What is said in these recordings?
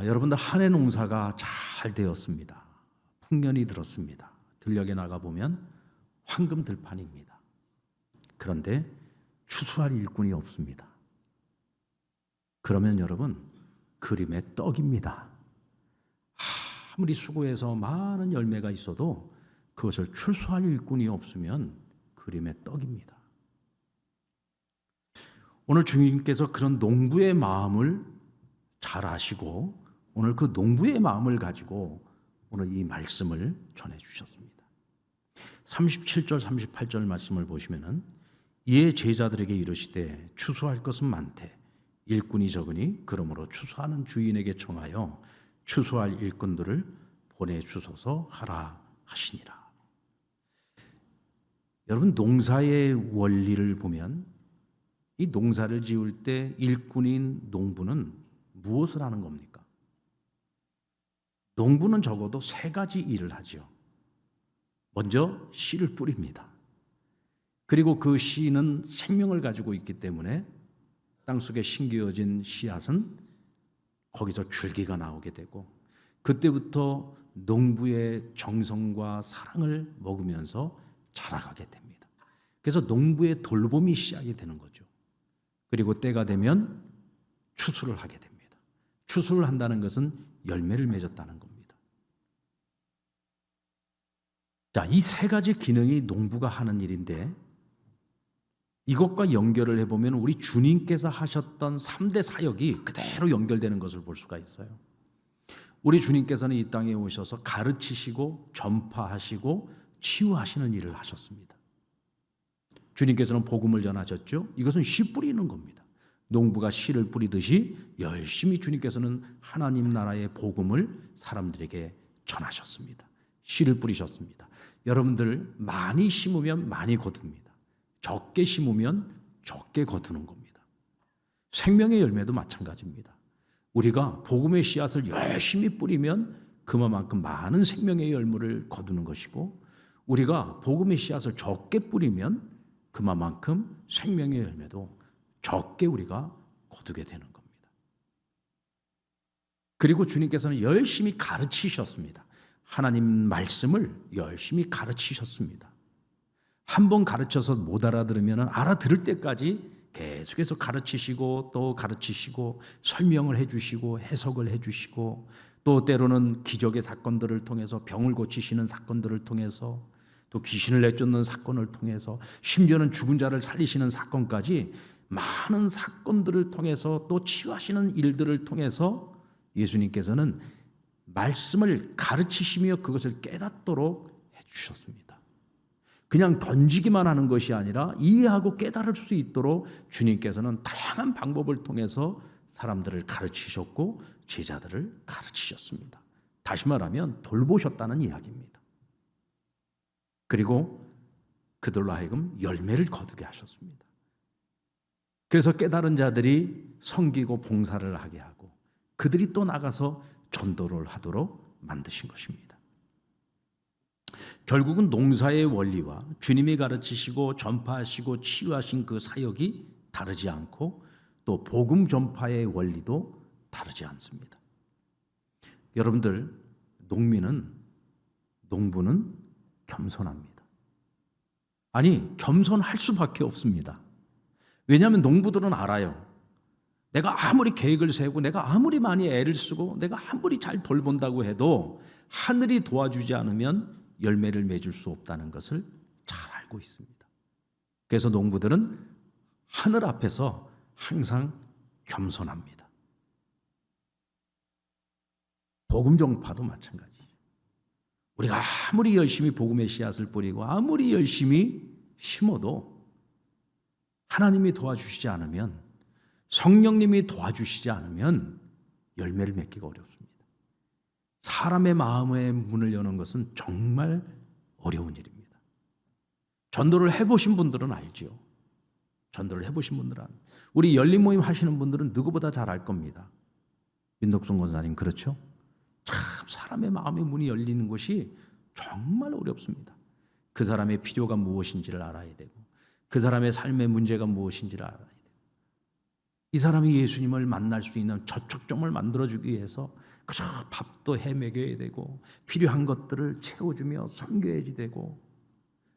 여러분들 한 해 농사가 잘 되었습니다. 풍년이 들었습니다. 들녘에 나가보면 황금 들판입니다. 그런데 추수할 일꾼이 없습니다. 그러면 여러분, 그림의 떡입니다. 아무리 수고해서 많은 열매가 있어도 그것을 추수할 일꾼이 없으면 그림의 떡입니다. 오늘 주님께서 그런 농부의 마음을 잘 아시고 오늘 그 농부의 마음을 가지고 오늘 이 말씀을 전해주셨습니다. 37절 38절 말씀을 보시면은 이에 제자들에게 이르시되 추수할 것은 많되 일꾼이 적으니 그러므로 추수하는 주인에게 청하여 추수할 일꾼들을 보내주소서 하라 하시니라. 여러분, 농사의 원리를 보면 이 농사를 지을 때 일꾼인 농부는 무엇을 하는 겁니까? 농부는 적어도 세 가지 일을 하죠. 먼저 씨를 뿌립니다. 그리고 그 씨는 생명을 가지고 있기 때문에 땅속에 심겨진 씨앗은 거기서 줄기가 나오게 되고 그때부터 농부의 정성과 사랑을 먹으면서 자라가게 됩니다. 그래서 농부의 돌봄이 시작이 되는 거죠. 그리고 때가 되면 추수를 하게 됩니다. 추수를 한다는 것은 열매를 맺었다는 겁니다. 자, 이 세 가지 기능이 농부가 하는 일인데 이것과 연결을 해보면 우리 주님께서 하셨던 3대 사역이 그대로 연결되는 것을 볼 수가 있어요. 우리 주님께서는 이 땅에 오셔서 가르치시고 전파하시고 치유하시는 일을 하셨습니다. 주님께서는 복음을 전하셨죠. 이것은 씨 뿌리는 겁니다. 농부가 씨를 뿌리듯이 열심히 주님께서는 하나님 나라의 복음을 사람들에게 전하셨습니다. 씨를 뿌리셨습니다. 여러분들 많이 심으면 많이 거둡니다. 적게 심으면 적게 거두는 겁니다. 생명의 열매도 마찬가지입니다. 우리가 복음의 씨앗을 열심히 뿌리면 그만큼 많은 생명의 열매를 거두는 것이고 우리가 복음의 씨앗을 적게 뿌리면 그만큼 생명의 열매도 적게 우리가 거두게 되는 겁니다. 그리고 주님께서는 열심히 가르치셨습니다. 하나님 말씀을 열심히 가르치셨습니다. 한 번 가르쳐서 못 알아들으면 알아들을 때까지 계속해서 가르치시고 또 가르치시고 설명을 해주시고 해석을 해주시고 또 때로는 기적의 사건들을 통해서 병을 고치시는 사건들을 통해서 또 귀신을 내쫓는 사건을 통해서 심지어는 죽은 자를 살리시는 사건까지 많은 사건들을 통해서 또 치유하시는 일들을 통해서 예수님께서는 말씀을 가르치시며 그것을 깨닫도록 해주셨습니다. 그냥 던지기만 하는 것이 아니라 이해하고 깨달을 수 있도록 주님께서는 다양한 방법을 통해서 사람들을 가르치셨고 제자들을 가르치셨습니다. 다시 말하면 돌보셨다는 이야기입니다. 그리고 그들로 하여금 열매를 거두게 하셨습니다. 그래서 깨달은 자들이 섬기고 봉사를 하게 하고 그들이 또 나가서 전도를 하도록 만드신 것입니다. 결국은 농사의 원리와 주님이 가르치시고 전파하시고 치유하신 그 사역이 다르지 않고 또 복음 전파의 원리도 다르지 않습니다. 여러분들, 농부는 겸손합니다. 아니, 겸손할 수밖에 없습니다. 왜냐하면 농부들은 알아요. 내가 아무리 계획을 세우고 내가 아무리 많이 애를 쓰고 내가 아무리 잘 돌본다고 해도 하늘이 도와주지 않으면 열매를 맺을 수 없다는 것을 잘 알고 있습니다. 그래서 농부들은 하늘 앞에서 항상 겸손합니다. 복음 전파도 마찬가지죠. 우리가 아무리 열심히 복음의 씨앗을 뿌리고 아무리 열심히 심어도 하나님이 도와주시지 않으면 성령님이 도와주시지 않으면 열매를 맺기가 어렵습니다. 사람의 마음의 문을 여는 것은 정말 어려운 일입니다. 전도를 해보신 분들은 알죠. 전도를 해보신 분들은 우리 열린 모임 하시는 분들은 누구보다 잘 알 겁니다. 민덕순 권사님 그렇죠? 참 사람의 마음의 문이 열리는 것이 정말 어렵습니다. 그 사람의 필요가 무엇인지를 알아야 되고 그 사람의 삶의 문제가 무엇인지를 알아야 되고 이 사람이 예수님을 만날 수 있는 저촉점을 만들어주기 위해서 그저 밥도 해먹여야 되고 필요한 것들을 채워주며 섬겨야지 되고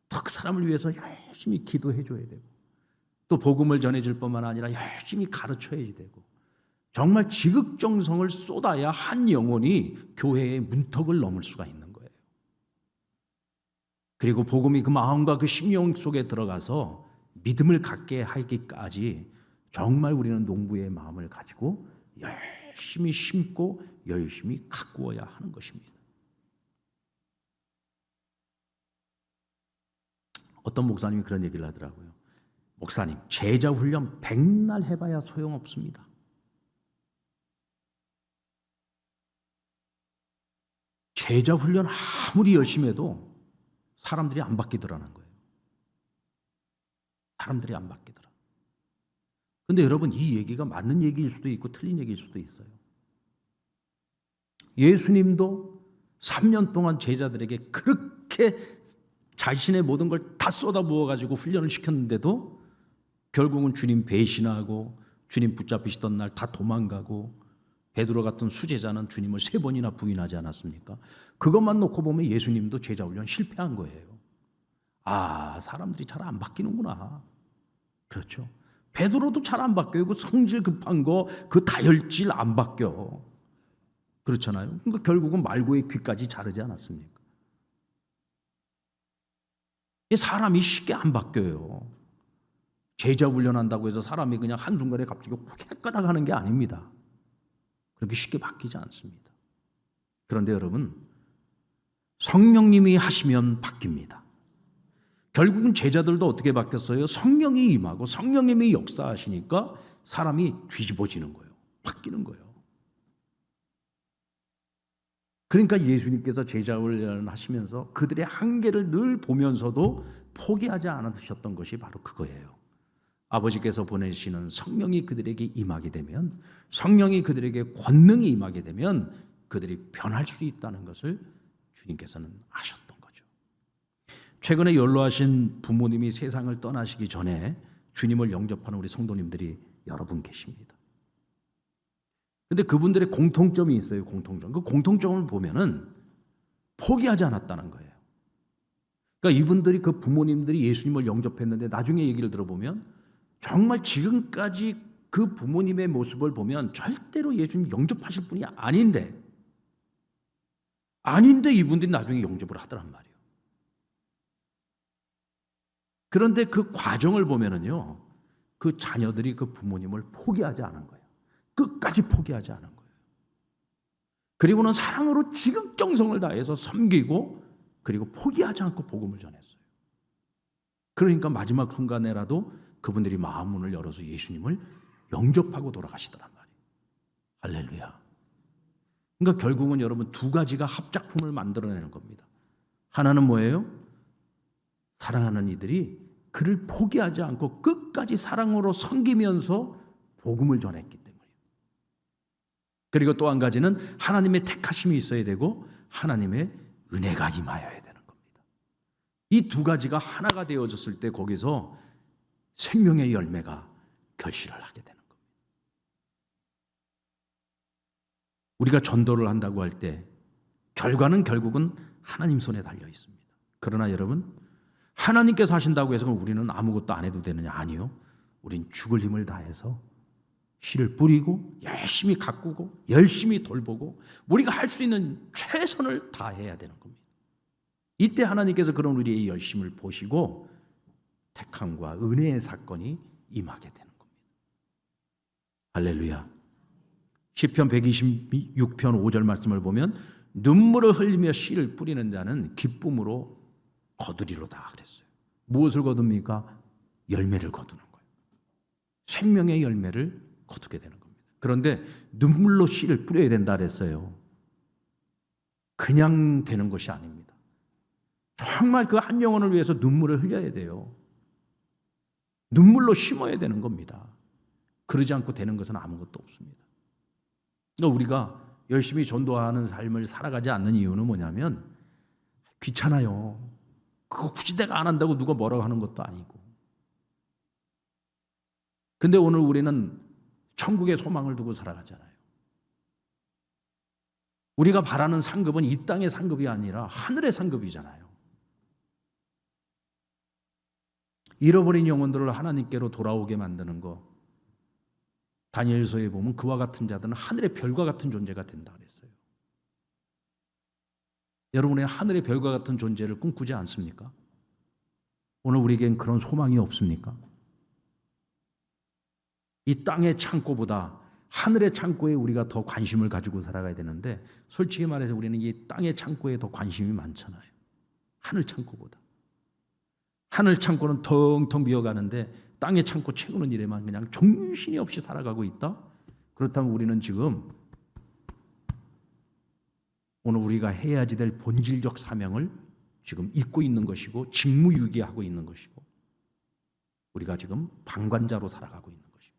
또 그 사람을 위해서 열심히 기도해줘야 되고 또 복음을 전해줄 뿐만 아니라 열심히 가르쳐야지 되고 정말 지극정성을 쏟아야 한 영혼이 교회의 문턱을 넘을 수가 있는 거예요. 그리고 복음이 그 마음과 그 심령 속에 들어가서 믿음을 갖게 하기까지 정말 우리는 농부의 마음을 가지고 열심히 심고 열심히 가꾸어야 하는 것입니다. 어떤 목사님이 그런 얘기를 하더라고요. 목사님, 제자 훈련 100날 해봐야 소용없습니다. 제자 훈련 아무리 열심히 해도 사람들이 안 바뀌더라는 거예요. 사람들이 안 바뀌더라. 근데 여러분, 이 얘기가 맞는 얘기일 수도 있고 틀린 얘기일 수도 있어요. 예수님도 3년 동안 제자들에게 그렇게 자신의 모든 걸 다 쏟아부어가지고 훈련을 시켰는데도 결국은 주님 배신하고 주님 붙잡히시던 날 다 도망가고 베드로 같은 수제자는 주님을 3번이나 부인하지 않았습니까? 그것만 놓고 보면 예수님도 제자 훈련 실패한 거예요. 아, 사람들이 잘 안 바뀌는구나. 그렇죠. 베드로도 잘 안 바뀌어요. 그 성질 급한 거, 그 다혈질 안 바뀌어. 그렇잖아요. 그러니까 결국은 말고의 귀까지 자르지 않았습니까? 사람이 쉽게 안 바뀌어요. 제자 훈련한다고 해서 사람이 그냥 한순간에 갑자기 후회가닥 하는 게 아닙니다. 그렇게 쉽게 바뀌지 않습니다. 그런데 여러분, 성령님이 하시면 바뀝니다. 결국은 제자들도 어떻게 바뀌었어요? 성령이 임하고 성령님이 역사하시니까 사람이 뒤집어지는 거예요. 바뀌는 거예요. 그러니까 예수님께서 제자 훈련을 하시면서 그들의 한계를 늘 보면서도 포기하지 않으셨던 것이 바로 그거예요. 아버지께서 보내시는 성령이 그들에게 임하게 되면, 성령이 그들에게 권능이 임하게 되면 그들이 변할 수 있다는 것을 주님께서는 아셨던 거죠. 최근에 연로하신 부모님이 세상을 떠나시기 전에 주님을 영접하는 우리 성도님들이 여러 분 계십니다. 근데 그분들의 공통점이 있어요. 공통점. 그 공통점을 보면은 포기하지 않았다는 거예요. 그러니까 이분들이, 그 부모님들이 예수님을 영접했는데 나중에 얘기를 들어보면 정말 지금까지 그 부모님의 모습을 보면 절대로 예수님 영접하실 분이 아닌데 이분들이 나중에 영접을 하더란 말이에요. 그런데 그 과정을 보면은요, 그 자녀들이 그 부모님을 포기하지 않은 거예요. 끝까지 포기하지 않은 거예요. 그리고는 사랑으로 지극정성을 다해서 섬기고 그리고 포기하지 않고 복음을 전했어요. 그러니까 마지막 순간에라도 그분들이 마음 문을 열어서 예수님을 영접하고 돌아가시더란 말이에요. 할렐루야. 그러니까 결국은 여러분, 두 가지가 합작품을 만들어내는 겁니다. 하나는 뭐예요? 사랑하는 이들이 그를 포기하지 않고 끝까지 사랑으로 섬기면서 복음을 전했기 때문이에요. 그리고 또 한 가지는 하나님의 택하심이 있어야 되고 하나님의 은혜가 임하여야 되는 겁니다. 이 두 가지가 하나가 되어졌을 때 거기서 생명의 열매가 결실을 하게 되는 겁니다. 우리가 전도를 한다고 할 때 결과는 결국은 하나님 손에 달려 있습니다. 그러나 여러분, 하나님께서 하신다고 해서 우리는 아무것도 안 해도 되느냐? 아니요. 우린 죽을 힘을 다해서 씨를 뿌리고 열심히 가꾸고 열심히 돌보고 우리가 할 수 있는 최선을 다해야 되는 겁니다. 이때 하나님께서 그런 우리의 열심을 보시고 택함과 은혜의 사건이 임하게 되는 겁니다. 할렐루야. 시편 126편 5절 말씀을 보면 눈물을 흘리며 씨를 뿌리는 자는 기쁨으로 거두리로다 그랬어요. 무엇을 거둡니까? 열매를 거두는 거예요. 생명의 열매를 거두게 되는 겁니다. 그런데 눈물로 씨를 뿌려야 된다 그랬어요. 그냥 되는 것이 아닙니다. 정말 그 한 영혼을 위해서 눈물을 흘려야 돼요. 눈물로 심어야 되는 겁니다. 그러지 않고 되는 것은 아무것도 없습니다. 그러니까 우리가 열심히 전도하는 삶을 살아가지 않는 이유는 뭐냐면 귀찮아요. 그거 굳이 내가 안 한다고 누가 뭐라고 하는 것도 아니고. 근데 오늘 우리는 천국의 소망을 두고 살아가잖아요. 우리가 바라는 상급은 이 땅의 상급이 아니라 하늘의 상급이잖아요. 잃어버린 영혼들을 하나님께로 돌아오게 만드는 거, 다니엘서에 보면 그와 같은 자들은 하늘의 별과 같은 존재가 된다 그랬어요. 여러분의 하늘의 별과 같은 존재를 꿈꾸지 않습니까? 오늘 우리에겐 그런 소망이 없습니까? 이 땅의 창고보다 하늘의 창고에 우리가 더 관심을 가지고 살아가야 되는데, 솔직히 말해서 우리는 이 땅의 창고에 더 관심이 많잖아요. 하늘 창고보다. 하늘 창고는 텅텅 비어가는데 땅의 창고 채우는 일에만 그냥 정신이 없이 살아가고 있다? 그렇다면 우리는 지금 오늘 우리가 해야지 될 본질적 사명을 지금 잊고 있는 것이고, 직무유기하고 있는 것이고, 우리가 지금 방관자로 살아가고 있는 것입니다.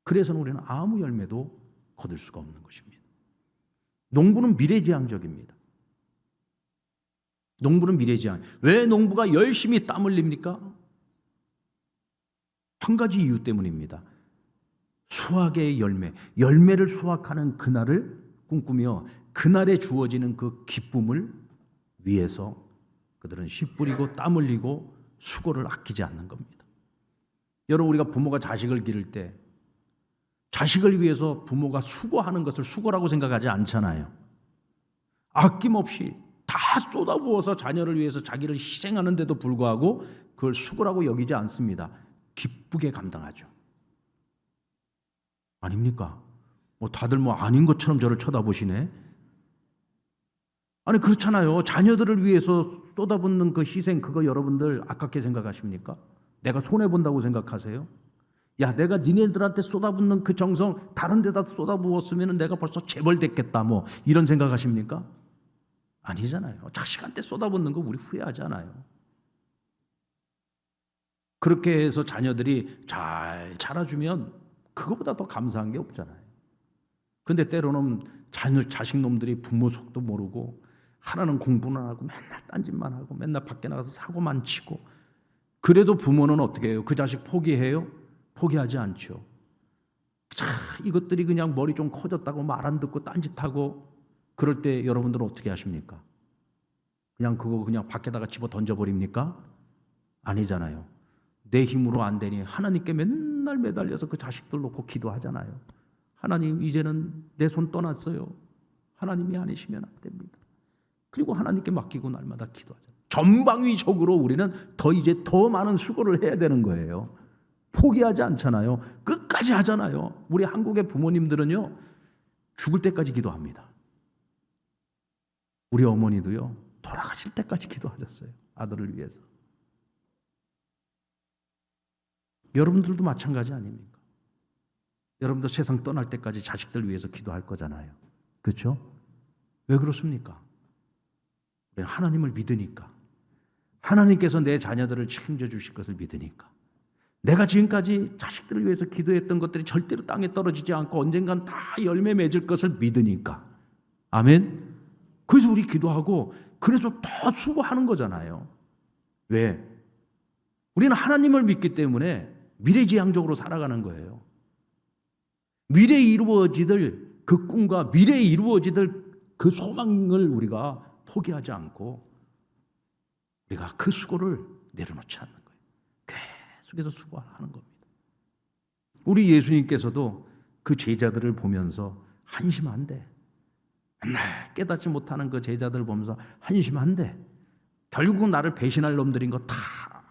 그래서 우리는 아무 열매도 거둘 수가 없는 것입니다. 농부는 미래지향적입니다. 농부는 미래지향. 왜 농부가 열심히 땀 흘립니까? 한 가지 이유 때문입니다. 수확의 열매를 수확하는 그날을 꿈꾸며 그날에 주어지는 그 기쁨을 위해서 그들은 씨 뿌리고 땀 흘리고 수고를 아끼지 않는 겁니다. 여러분, 우리가 부모가 자식을 기를 때 자식을 위해서 부모가 수고하는 것을 수고라고 생각하지 않잖아요. 아낌없이 다 쏟아부어서 자녀를 위해서 자기를 희생하는데도 불구하고 그걸 수고라고 여기지 않습니다. 기쁘게 감당하죠. 아닙니까? 다들 아닌 것처럼 저를 쳐다보시네. 아니, 그렇잖아요. 자녀들을 위해서 쏟아붓는 그 희생, 그거 여러분들 아깝게 생각하십니까? 내가 손해본다고 생각하세요? 야, 내가 니네들한테 쏟아붓는 그 정성 다른 데다 쏟아부었으면 내가 벌써 재벌됐겠다, 이런 생각하십니까? 아니잖아요. 자식한테 쏟아붓는 거 우리 후회하잖아요. 그렇게 해서 자녀들이 잘 자라주면 그거보다 더 감사한 게 없잖아요. 근데 때로는 자식 놈들이 부모 속도 모르고, 하나는 공부는 하고 맨날 딴짓만 하고 맨날 밖에 나가서 사고만 치고, 그래도 부모는 어떻게 해요? 그 자식 포기해요? 포기하지 않죠. 이것들이 그냥 머리 좀 커졌다고 말 안 듣고 딴짓하고, 그럴 때 여러분들은 어떻게 하십니까? 그냥 그거 그냥 밖에다가 집어 던져버립니까? 아니잖아요. 내 힘으로 안 되니 하나님께 맨날 매달려서 그 자식들 놓고 기도하잖아요. 하나님, 이제는 내 손 떠났어요. 하나님이 아니시면 안 됩니다. 그리고 하나님께 맡기고 날마다 기도하잖아요. 전방위적으로 우리는 이제 더 많은 수고를 해야 되는 거예요. 포기하지 않잖아요. 끝까지 하잖아요. 우리 한국의 부모님들은요, 죽을 때까지 기도합니다. 우리 어머니도요, 돌아가실 때까지 기도하셨어요. 아들을 위해서. 여러분들도 마찬가지 아닙니까? 여러분도 세상 떠날 때까지 자식들 위해서 기도할 거잖아요. 그렇죠? 왜 그렇습니까? 우리는 하나님을 믿으니까. 하나님께서 내 자녀들을 책임져 주실 것을 믿으니까. 내가 지금까지 자식들을 위해서 기도했던 것들이 절대로 땅에 떨어지지 않고 언젠간 다 열매 맺을 것을 믿으니까. 아멘? 그래서 우리 기도하고, 그래서 더 수고하는 거잖아요. 왜? 우리는 하나님을 믿기 때문에 미래지향적으로 살아가는 거예요. 미래에 이루어지들 그 꿈과 미래에 이루어지들 그 소망을 우리가 포기하지 않고 우리가 그 수고를 내려놓지 않는 거예요. 계속해서 수고하는 겁니다. 우리 예수님께서도 그 제자들을 보면서 한심한데, 맨날 깨닫지 못하는 그 제자들을 보면서 한심한데, 결국 나를 배신할 놈들인 거 다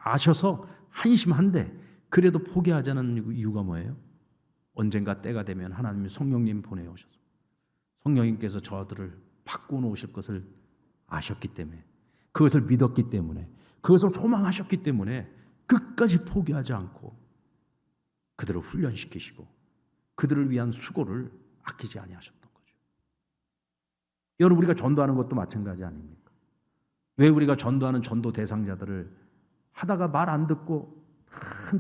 아셔서 한심한데 그래도 포기하지 않는 이유가 뭐예요? 언젠가 때가 되면 하나님이 성령님 보내오셔서 성령님께서 저들을 바꾸어 놓으실 것을 아셨기 때문에, 그것을 믿었기 때문에, 그것을 소망하셨기 때문에 끝까지 포기하지 않고 그들을 훈련시키시고 그들을 위한 수고를 아끼지 아니하셨던 거죠. 여러분, 우리가 전도하는 것도 마찬가지 아닙니까? 왜 우리가 전도하는 전도 대상자들을 하다가 말 안 듣고,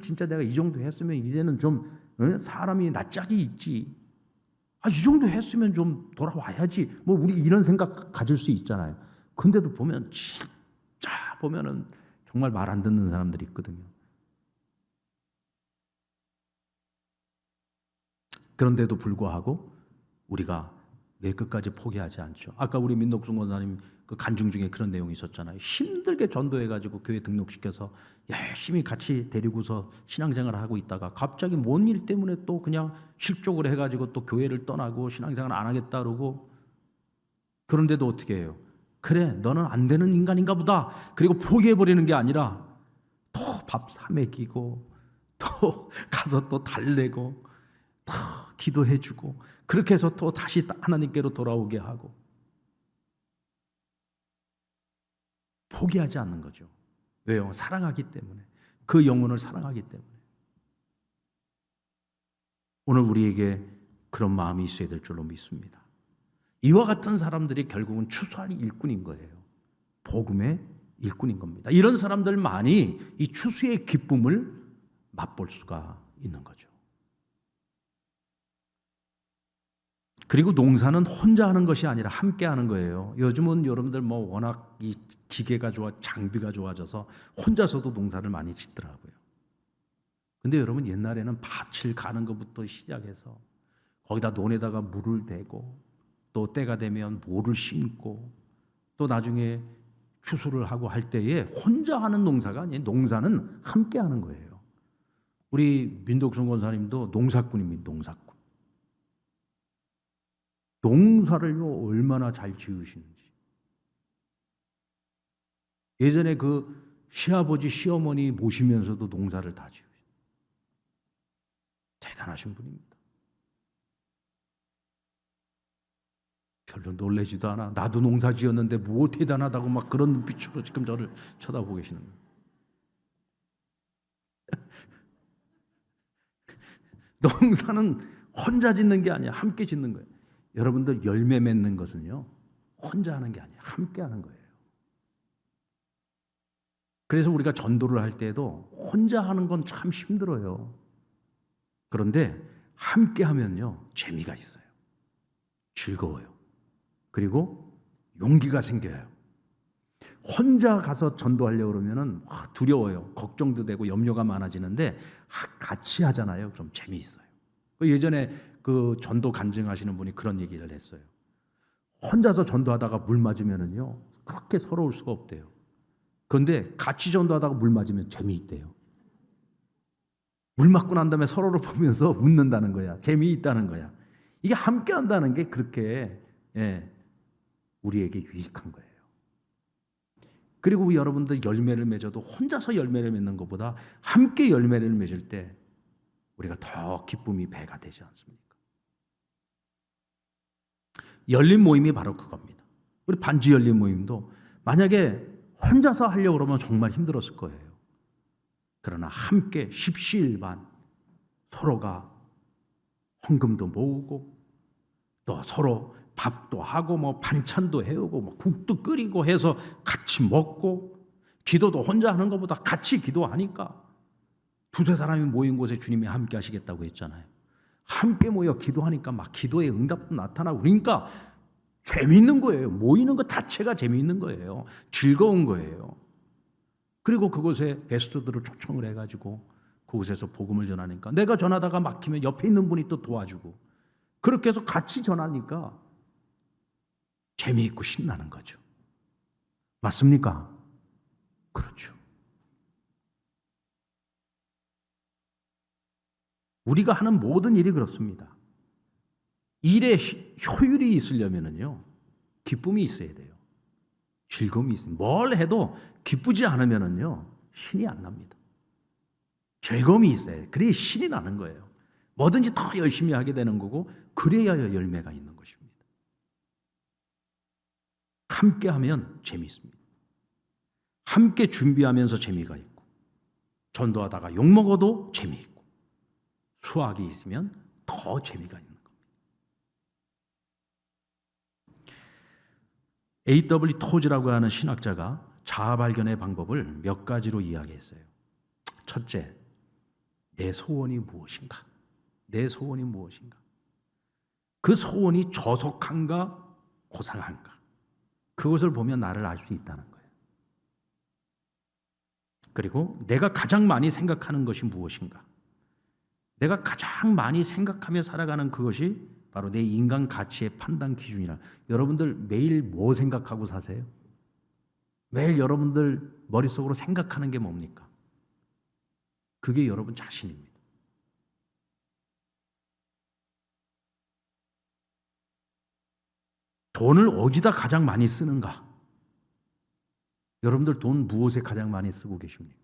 진짜 내가 이 정도 했으면 이제는 좀 사람이 낯짝이 있지, 이 정도 했으면 좀 돌아와야지, 우리 이런 생각 가질 수 있잖아요. 근데도 보면 진짜 보면은 정말 말 안 듣는 사람들이 있거든요. 그런데도 불구하고 우리가 왜 끝까지 포기하지 않죠? 아까 우리 민덕순 권사님 그 간증 중에 그런 내용이 있었잖아요. 힘들게 전도해가지고 교회 등록시켜서 열심히 같이 데리고서 신앙생활을 하고 있다가 갑자기 뭔 일 때문에 또 그냥 실족을 해가지고 또 교회를 떠나고 신앙생활 안 하겠다 그러고, 그런데도 어떻게 해요? 그래, 너는 안 되는 인간인가 보다. 그리고 포기해버리는 게 아니라 또 밥 사 먹이고 또 가서 또 달래고 또 기도해주고, 그렇게 해서 또 다시 하나님께로 돌아오게 하고, 포기하지 않는 거죠. 왜요? 사랑하기 때문에. 그 영혼을 사랑하기 때문에. 오늘 우리에게 그런 마음이 있어야 될 줄로 믿습니다. 이와 같은 사람들이 결국은 추수할 일꾼인 거예요. 복음의 일꾼인 겁니다. 이런 사람들만이 이 추수의 기쁨을 맛볼 수가 있는 거죠. 그리고 농사는 혼자 하는 것이 아니라 함께 하는 거예요. 요즘은 여러분들 뭐 워낙 이 기계가 좋아, 장비가 좋아져서 혼자서도 농사를 많이 짓더라고요. 근데 여러분, 옛날에는 밭을 가는 것부터 시작해서 거기다 논에다가 물을 대고 또 때가 되면 모를 심고 또 나중에 추수를 하고 할 때에 혼자 하는 농사가 아니에요. 농사는 함께 하는 거예요. 우리 민덕순 권사님도 농사꾼입니다. 농사꾼. 농사를요 얼마나 잘 지으시는지. 예전에 그 시아버지 시어머니 모시면서도 농사를 다 지으시고 대단하신 분입니다. 별로 놀라지도 않아. 나도 농사 지었는데 뭐 대단하다고 막 그런 눈빛으로 지금 저를 쳐다보고 계시는 거예요. 농사는 혼자 짓는 게 아니야. 함께 짓는 거예요. 여러분들 열매 맺는 것은요 혼자 하는 게 아니에요. 함께 하는 거예요. 그래서 우리가 전도를 할 때에도 혼자 하는 건 참 힘들어요. 그런데 함께 하면요 재미가 있어요. 즐거워요. 그리고 용기가 생겨요. 혼자 가서 전도하려고 그러면은 두려워요. 걱정도 되고 염려가 많아지는데 같이 하잖아요. 그럼 재미있어요. 예전에 그 전도 간증하시는 분이 그런 얘기를 했어요. 혼자서 전도하다가 물 맞으면은요 그렇게 서러울 수가 없대요. 그런데 같이 전도하다가 물 맞으면 재미있대요. 물 맞고 난 다음에 서로를 보면서 웃는다는 거야. 재미있다는 거야. 이게 함께 한다는 게 그렇게 우리에게 유익한 거예요. 그리고 여러분들 열매를 맺어도 혼자서 열매를 맺는 것보다 함께 열매를 맺을 때 우리가 더 기쁨이 배가 되지 않습니까? 열린 모임이 바로 그겁니다. 우리 반지 열린 모임도 만약에 혼자서 하려고 그러면 정말 힘들었을 거예요. 그러나 함께 십시일반 서로가 헌금도 모으고 또 서로 밥도 하고 뭐 반찬도 해오고 뭐 국도 끓이고 해서 같이 먹고, 기도도 혼자 하는 것보다 같이 기도하니까 두세 사람이 모인 곳에 주님이 함께 하시겠다고 했잖아요. 함께 모여 기도하니까 막 기도의 응답도 나타나고, 그러니까 재미있는 거예요. 모이는 것 자체가 재미있는 거예요. 즐거운 거예요. 그리고 그곳에 베스트들을 초청을 해가지고 그곳에서 복음을 전하니까 내가 전하다가 막히면 옆에 있는 분이 또 도와주고, 그렇게 해서 같이 전하니까 재미있고 신나는 거죠. 맞습니까? 그렇죠. 우리가 하는 모든 일이 그렇습니다. 일에 효율이 있으려면요 기쁨이 있어야 돼요. 즐거움이 있어요. 뭘 해도 기쁘지 않으면요 신이 안 납니다. 즐거움이 있어야 돼요. 그래야 신이 나는 거예요. 뭐든지 더 열심히 하게 되는 거고, 그래야 열매가 있는 것입니다. 함께 하면 재미있습니다. 함께 준비하면서 재미가 있고, 전도하다가 욕먹어도 재미있고, 수학이 있으면 더 재미가 있는 겁니다. A.W. 토즈라고 하는 신학자가 자아 발견의 방법을 몇 가지로 이야기했어요. 첫째, 내 소원이 무엇인가? 내 소원이 무엇인가? 그 소원이 저속한가 고상한가? 그것을 보면 나를 알 수 있다는 거예요. 그리고 내가 가장 많이 생각하는 것이 무엇인가? 내가 가장 많이 생각하며 살아가는 그것이 바로 내 인간 가치의 판단 기준이라. 여러분들 매일 뭐 생각하고 사세요? 매일 여러분들 머릿속으로 생각하는 게 뭡니까? 그게 여러분 자신입니다. 돈을 어디다 가장 많이 쓰는가? 여러분들 돈 무엇에 가장 많이 쓰고 계십니까?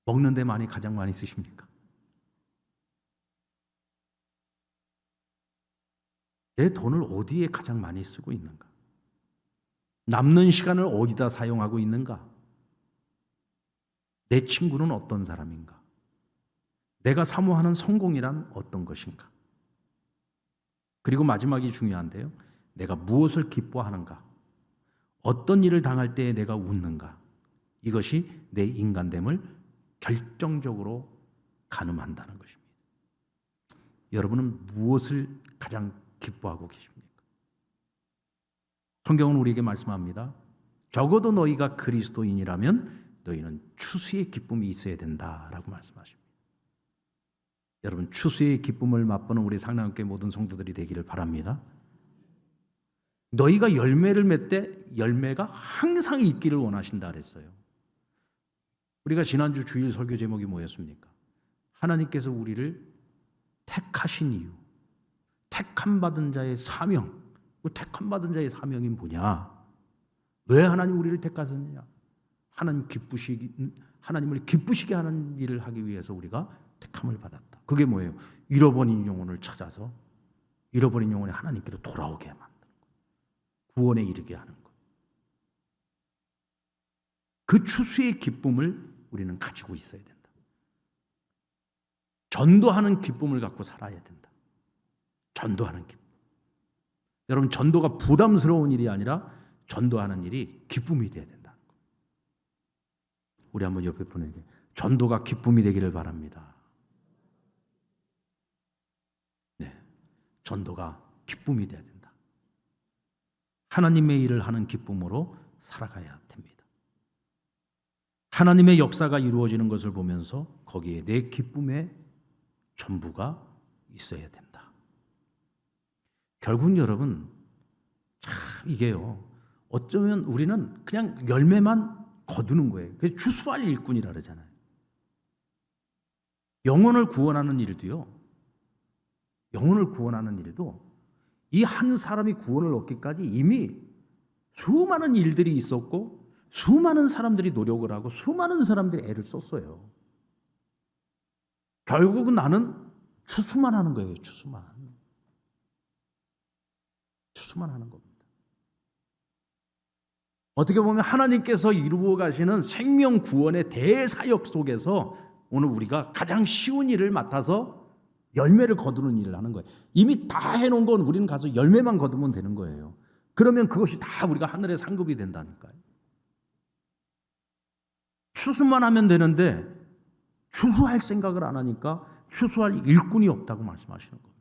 먹는 데 가장 많이 쓰십니까? 내 돈을 어디에 가장 많이 쓰고 있는가? 남는 시간을 어디다 사용하고 있는가? 내 친구는 어떤 사람인가? 내가 사모하는 성공이란 어떤 것인가? 그리고 마지막이 중요한데요. 내가 무엇을 기뻐하는가? 어떤 일을 당할 때 내가 웃는가? 이것이 내 인간됨을 결정적으로 가늠한다는 것입니다. 여러분은 무엇을 가장 기뻐하고 계십니까? 성경은 우리에게 말씀합니다. 적어도 너희가 그리스도인이라면 너희는 추수의 기쁨이 있어야 된다라고 말씀하십니다. 여러분, 추수의 기쁨을 맛보는 우리 상남교회 모든 성도들이 되기를 바랍니다. 너희가 열매를 맺되 열매가 항상 있기를 원하신다 그랬어요. 우리가 지난주 주일 설교 제목이 뭐였습니까? 하나님께서 우리를 택하신 이유, 택함받은 자의 사명. 그 택함받은 자의 사명이 뭐냐? 왜 하나님 우리를 택하셨느냐? 하나님을 기쁘시게 하는 일을 하기 위해서 우리가 택함을 받았다. 그게 뭐예요? 잃어버린 영혼을 찾아서 잃어버린 영혼이 하나님께로 돌아오게 만드는 거예요. 구원에 이르게 하는 거예요. 그 추수의 기쁨을 우리는 가지고 있어야 된다. 전도하는 기쁨을 갖고 살아야 된다. 전도하는 기쁨. 여러분, 전도가 부담스러운 일이 아니라 전도하는 일이 기쁨이 되어야 된다는 거예요. 우리 한번 옆에 분에게 전도가 기쁨이 되기를 바랍니다. 네, 전도가 기쁨이 되어야 된다. 하나님의 일을 하는 기쁨으로 살아가야 됩니다. 하나님의 역사가 이루어지는 것을 보면서 거기에 내 기쁨의 전부가 있어야 된다. 결국 여러분, 참 이게요, 어쩌면 우리는 그냥 열매만 거두는 거예요. 그래서 추수할 일꾼이라 그러잖아요. 영혼을 구원하는 일도요, 영혼을 구원하는 일도 이 한 사람이 구원을 얻기까지 이미 수많은 일들이 있었고 수많은 사람들이 노력을 하고 수많은 사람들이 애를 썼어요. 결국은 나는 추수만 하는 거예요. 추수만 하는 겁니다. 어떻게 보면 하나님께서 이루어 가시는 생명 구원의 대사역 속에서 오늘 우리가 가장 쉬운 일을 맡아서 열매를 거두는 일을 하는 거예요. 이미 다 해놓은 건 우리는 가서 열매만 거두면 되는 거예요. 그러면 그것이 다 우리가 하늘의 상급이 된다니까요. 추수만 하면 되는데 추수할 생각을 안 하니까 추수할 일꾼이 없다고 말씀하시는 겁니다.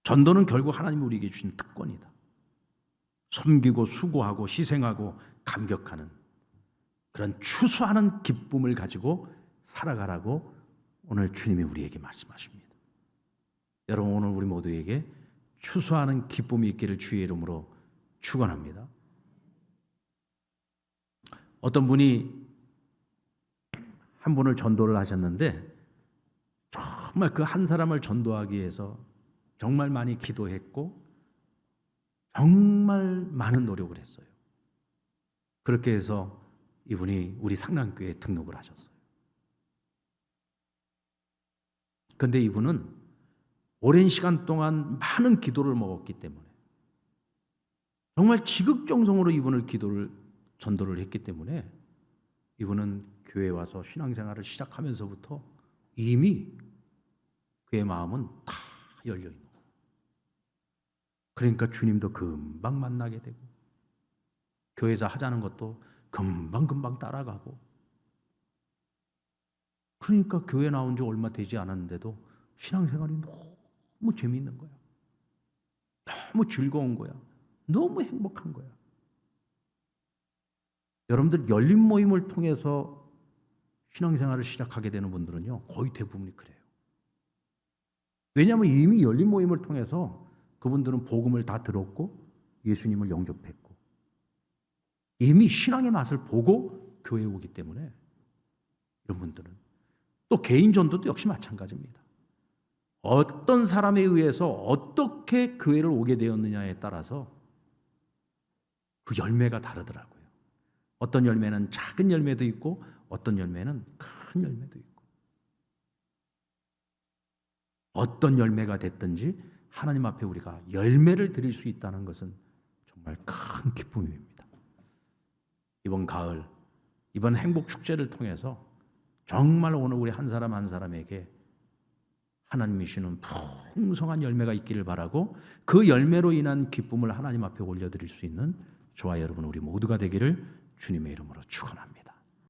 전도는 결국 하나님이 우리에게 주신 특권이다. 섬기고 수고하고 희생하고 감격하는 그런 추수하는 기쁨을 가지고 살아가라고 오늘 주님이 우리에게 말씀하십니다. 여러분, 오늘 우리 모두에게 추수하는 기쁨이 있기를 주의 이름으로 축원합니다. 어떤 분이 한 분을 전도를 하셨는데 정말 그 한 사람을 전도하기 위해서 정말 많이 기도했고 정말 많은 노력을 했어요. 그렇게 해서 이분이 우리 상남교회에 등록을 하셨어요. 그런데 이분은 오랜 시간 동안 많은 기도를 먹었기 때문에 정말 지극정성으로 이분을 전도를 했기 때문에 이분은 교회에 와서 신앙생활을 시작하면서부터 이미 그의 마음은 다 열려 있는 거예요. 그러니까 주님도 금방 만나게 되고 교회에서 하자는 것도 금방 따라가고, 그러니까 교회 나온 지 얼마 되지 않았는데도 신앙생활이 너무 재미있는 거야. 너무 즐거운 거야. 너무 행복한 거야. 여러분들 열린 모임을 통해서 신앙생활을 시작하게 되는 분들은요, 거의 대부분이 그래요. 왜냐하면 이미 열린 모임을 통해서 그분들은 복음을 다 들었고 예수님을 영접했고 이미 신앙의 맛을 보고 교회에 오기 때문에 이런 분들은 또 개인 전도도 역시 마찬가지입니다. 어떤 사람에 의해서 어떻게 교회를 오게 되었느냐에 따라서 그 열매가 다르더라고요. 어떤 열매는 작은 열매도 있고 어떤 열매는 큰 열매도 있고 어떤 열매가 됐든지 하나님 앞에 우리가 열매를 드릴 수 있다는 것은 정말 큰 기쁨입니다. 이번 가을, 이번 행복 축제를 통해서 정말 오늘 우리 한 사람 한 사람에게 하나님이 주시는 풍성한 열매가 있기를 바라고 그 열매로 인한 기쁨을 하나님 앞에 올려드릴 수 있는 저와 여러분 우리 모두가 되기를 주님의 이름으로 축원합니다.